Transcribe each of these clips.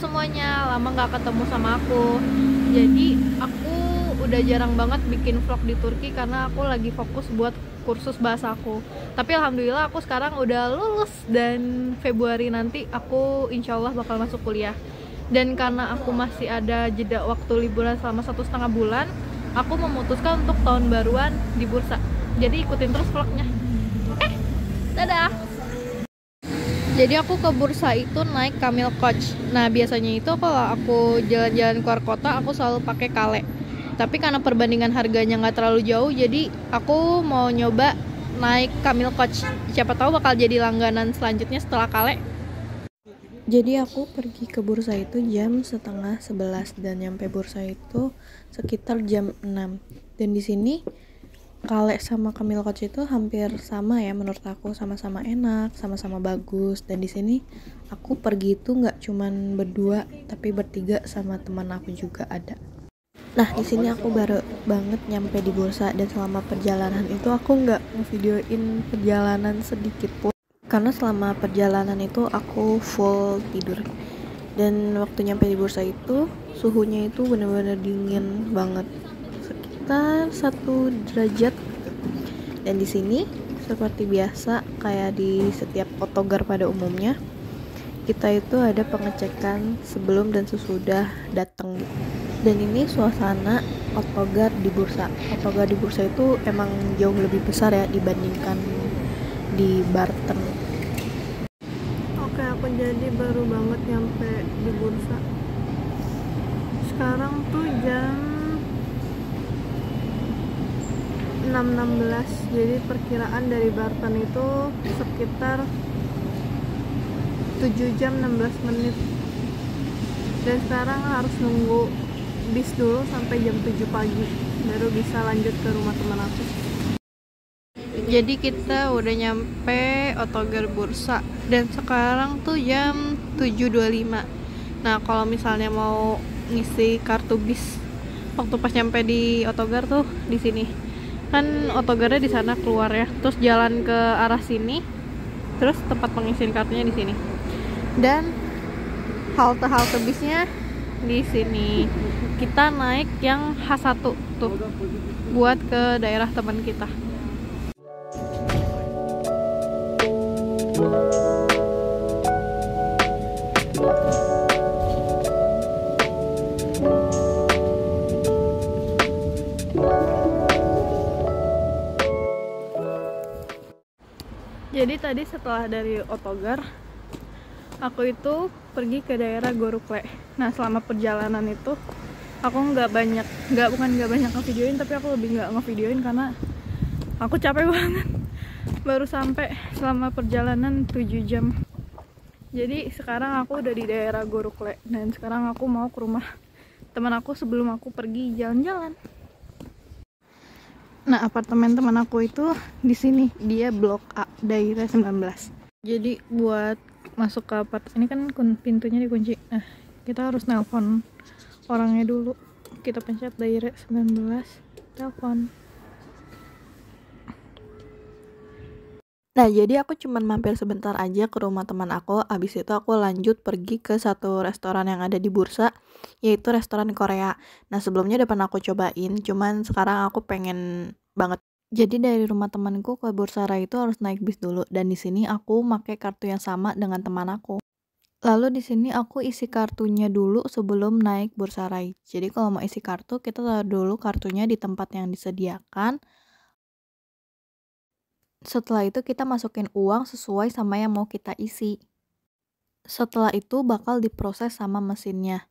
semuanya, lama nggak ketemu sama aku. Jadi aku udah jarang banget bikin vlog di Turki karena aku lagi fokus buat kursus bahasa aku. Tapi alhamdulillah aku sekarang udah lulus dan Februari nanti aku insya Allah bakal masuk kuliah. Dan karena aku masih ada jeda waktu liburan selama 1,5 bulan, aku memutuskan untuk tahun baruan di bursa. Jadi ikutin terus vlognya. Dadah! Jadi aku ke bursa itu naik Camel Coach. Nah biasanya itu kalau aku jalan-jalan keluar kota aku selalu pakai Kale. Tapi karena perbandingan harganya nggak terlalu jauh, jadi aku mau nyoba naik Camel Coach. Siapa tahu bakal jadi langganan selanjutnya setelah Kale. Jadi aku pergi ke bursa itu jam 10:30 dan nyampe bursa itu sekitar jam 6. Dan di sini Kale sama Camel Coach itu hampir sama ya menurut aku, sama-sama enak, sama-sama bagus. Dan di sini aku pergi itu nggak cuman berdua, tapi bertiga sama teman aku juga ada. Nah di sini aku baru banget nyampe di bursa dan selama perjalanan itu aku nggak ngevideoin perjalanan sedikit pun karena selama perjalanan itu aku full tidur. Dan waktu nyampe di bursa itu suhunya itu bener-bener dingin banget, sekitar 1 derajat. Dan di sini seperti biasa kayak di setiap otogar pada umumnya, kita itu ada pengecekan sebelum dan sesudah datang gitu. Dan ini suasana otogar di bursa. Otogar di bursa itu emang jauh lebih besar ya dibandingkan di Barten. Oke, aku jadi baru banget nyampe di bursa. Sekarang tuh jam 6.16, jadi perkiraan dari Barten itu sekitar 7 jam 16 menit. Dan sekarang harus nunggu bis dulu sampai jam 7 pagi baru bisa lanjut ke rumah teman aku. Jadi kita udah nyampe otogar bursa dan sekarang tuh jam 7.25. Nah kalau misalnya mau ngisi kartu bis waktu pas nyampe di otogar tuh di sini kan otogarnya di sana keluar ya, terus jalan ke arah sini, terus tempat pengisian kartunya di sini, dan halte bisnya di sini. Kita naik yang H1 tuh buat ke daerah teman kita. Jadi tadi setelah dari otogar, aku itu pergi ke daerah Gorukle. Nah selama perjalanan itu aku bukan nggak banyak ngevideoin, tapi aku lebih nggak ngevideoin karena aku capek banget. Baru sampai selama perjalanan 7 jam. Jadi sekarang aku udah di daerah Gorukle dan sekarang aku mau ke rumah teman aku sebelum aku pergi jalan-jalan. Nah, apartemen teman aku itu di sini, dia blok A, daerah 19. Jadi buat masuk ke apartemen ini kan pintunya dikunci. Nah, kita harus nelpon orangnya dulu. Kita pencet daerah 19, telepon. Nah, jadi aku cuman mampir sebentar aja ke rumah teman aku. Abis itu aku lanjut pergi ke satu restoran yang ada di bursa, yaitu restoran Korea. Nah, sebelumnya udah pernah aku cobain, cuman sekarang aku pengen banget. Jadi dari rumah temanku ke Bursa Rai itu harus naik bis dulu, dan di sini aku pakai kartu yang sama dengan teman aku. Lalu di sini aku isi kartunya dulu sebelum naik Bursa Rai. Jadi kalau mau isi kartu, kita taruh dulu kartunya di tempat yang disediakan. Setelah itu kita masukin uang sesuai sama yang mau kita isi. Setelah itu bakal diproses sama mesinnya.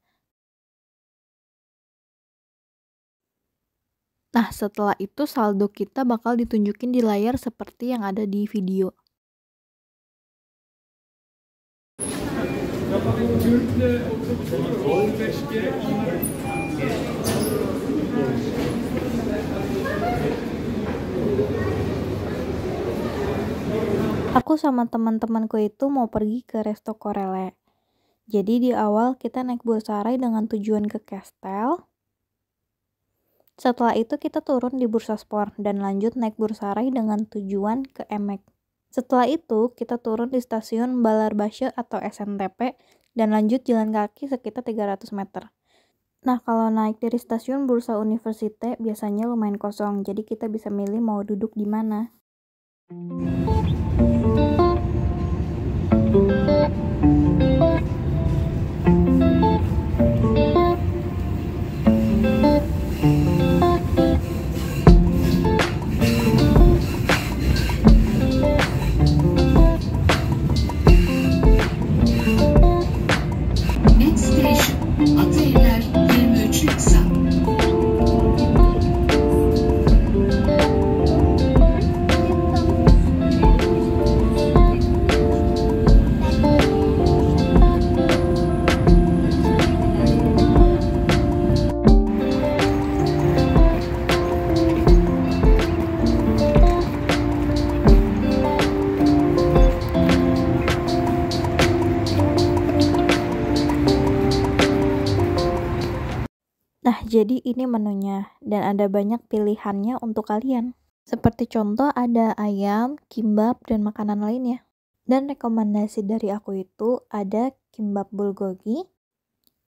Nah setelah itu saldo kita bakal ditunjukin di layar seperti yang ada di video. Aku sama teman-temanku itu mau pergi ke Resto Korele. Jadi di awal kita naik Bursa Rai dengan tujuan ke Kestel. Setelah itu kita turun di Bursa Sport dan lanjut naik Bursa Rai dengan tujuan ke Emek. Setelah itu kita turun di stasiun Balarbashe atau SNTP dan lanjut jalan kaki sekitar 300 meter. Nah, kalau naik dari stasiun Bursa Universitas biasanya lumayan kosong, jadi kita bisa milih mau duduk di mana. Next station, Ataeler 23 Aksa. Nah, jadi ini menunya dan ada banyak pilihannya untuk kalian. Seperti contoh ada ayam, kimbap, dan makanan lainnya. Dan rekomendasi dari aku itu ada kimbap bulgogi,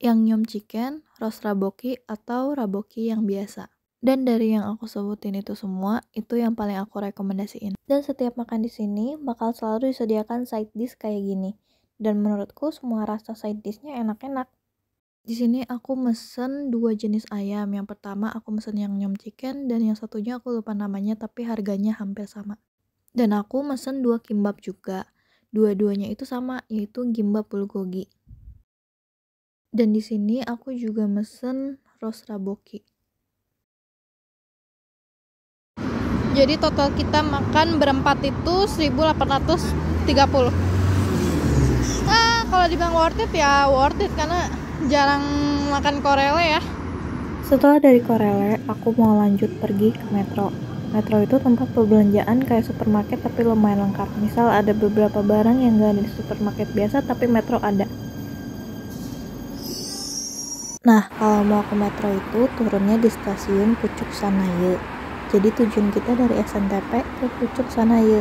yang nyom chicken, roast raboki, atau raboki yang biasa. Dan dari yang aku sebutin itu semua, itu yang paling aku rekomendasiin. Dan setiap makan di sini bakal selalu disediakan side dish kayak gini. Dan menurutku semua rasa side dishnya enak-enak. Di sini aku mesen 2 jenis ayam. Yang pertama aku mesen yang nyom chicken dan yang satunya aku lupa namanya tapi harganya hampir sama. Dan aku mesen 2 kimbap juga. Dua-duanya itu sama, yaitu kimbap bulgogi. Dan di sini aku juga mesen roast raboki. Jadi total kita makan berempat itu 1.830. Kalau dibilang worth it ya worth it karena jarang makan korele ya. Setelah dari korele, aku mau lanjut pergi ke Metro. Metro itu tempat perbelanjaan kayak supermarket tapi lumayan lengkap. Misal ada beberapa barang yang gak ada di supermarket biasa tapi Metro ada. Nah, kalau mau ke Metro itu turunnya di stasiun Pucuk Sanaya. Jadi tujuan kita dari SNTP ke Pucuk Sanaya.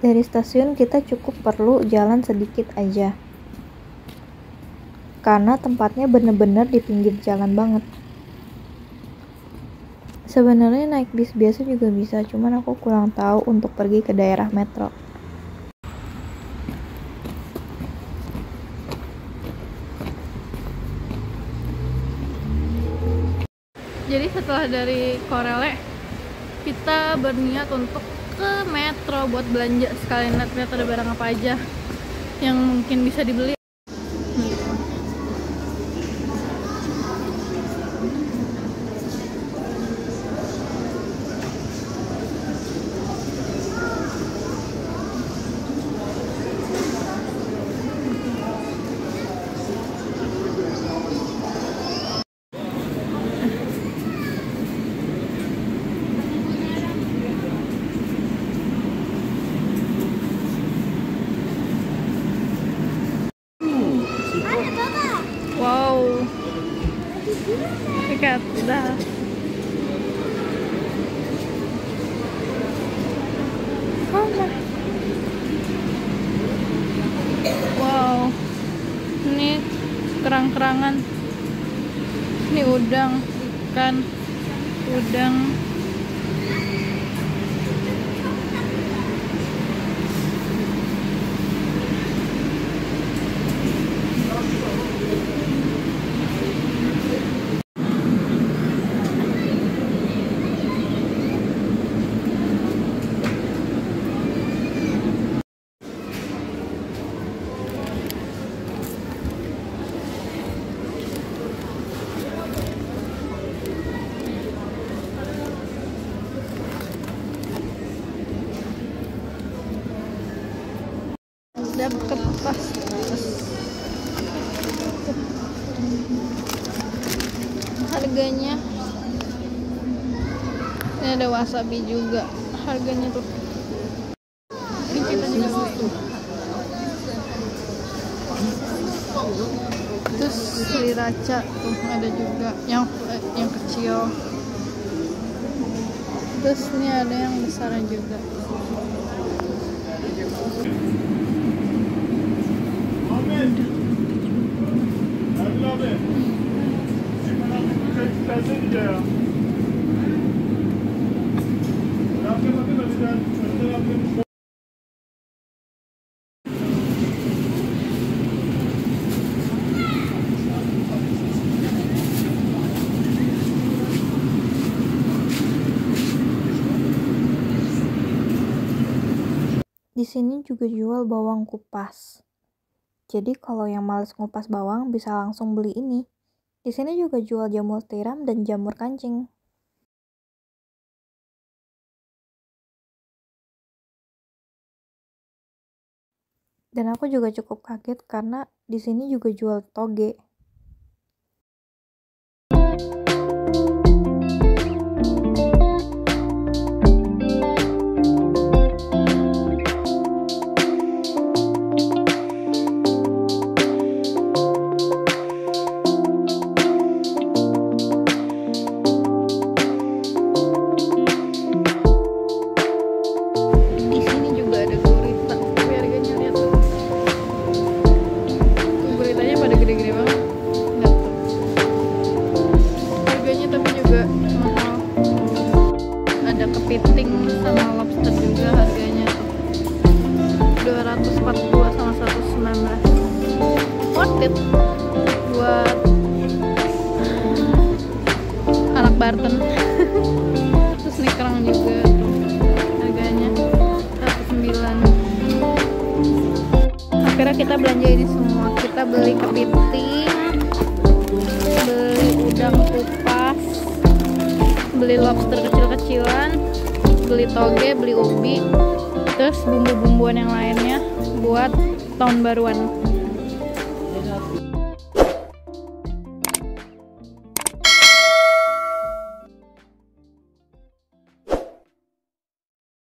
Dari stasiun kita cukup perlu jalan sedikit aja. Karena tempatnya bener-bener di pinggir jalan banget. Sebenarnya naik bis biasa juga bisa, cuman aku kurang tahu untuk pergi ke daerah Metro. Jadi setelah dari Korele, kita berniat untuk ke Metro buat belanja sekalian lihat ada barang apa aja yang mungkin bisa dibeli. Wow, lihat dah. Wow, ini kerang-kerangan, ini udang, ikan, udang. Dapat pas. Harganya ini ada wasabi juga, harganya tuh terus sriracha tuh ada juga yang kecil, terus ini ada yang besar juga. Di sini juga jual bawang kupas. Jadi kalau yang males ngupas bawang bisa langsung beli ini. Di sini juga jual jamur tiram dan jamur kancing. Dan aku juga cukup kaget karena di sini juga jual toge. Di sini juga ada gurita, tapi harganya lihat tuh. Tuh guritanya pada gede-gede banget. Lihat tuh. Harganya tapi juga mahal. Ada kepiting sama lobster juga harganya tuh. 242 sama 119. Worth it buat anak Barton. Terus nih kerang juga tuh. Harganya 109. Akhirnya kita belanja ini semua. Kita beli kepiting, beli udang kupas, beli lobster kecil-kecilan, beli toge, beli ubi, terus bumbu-bumbuan yang lainnya buat tahun baruan.